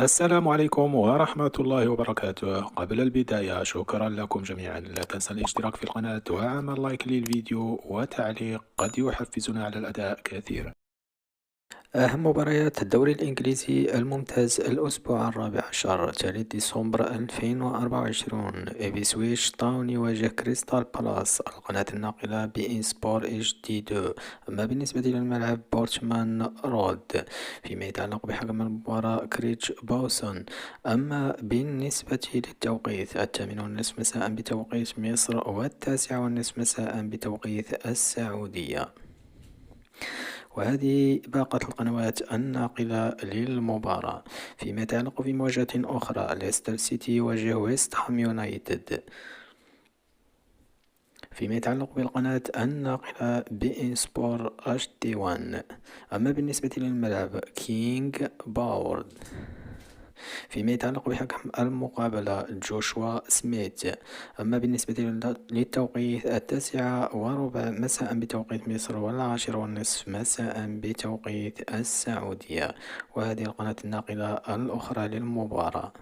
السلام عليكم ورحمة الله وبركاته. قبل البداية شكرا لكم جميعا، لا تنسى الاشتراك في القناة وعمل لايك للفيديو وتعليق قد يحفزنا على الأداء كثيرا. أهم مباريات الدوري الإنجليزي الممتاز الأسبوع الرابع عشر 3 ديسمبر 2024، إبسويتش تاون يواجه كريستال بالاس، القناة الناقلة بإن سبور اتش دي 2. أما بالنسبة للملعب بورتمان رود. فيما يتعلق بحكم المباراة كريتش باوسون. أما بالنسبة للتوقيت 8:30 مساء بتوقيت مصر، 9:30 مساء بتوقيت السعودية. وهذه باقة القنوات الناقلة للمباراة. فيما يتعلق بمواجهة أخرى، ليستر سيتي يواجه ويست هام يونايتد. فيما يتعلق بالقناة الناقلة بإن سبور اتش دي 1. أما بالنسبة للملعب كينغ باورد. فيما يتعلق بحكم المقابلة جوشوا سميث. أما بالنسبة للتوقيت 9:15 مساء بتوقيت مصر، 10:30 مساء بتوقيت السعودية. وهذه القناة الناقلة الأخرى للمباراة.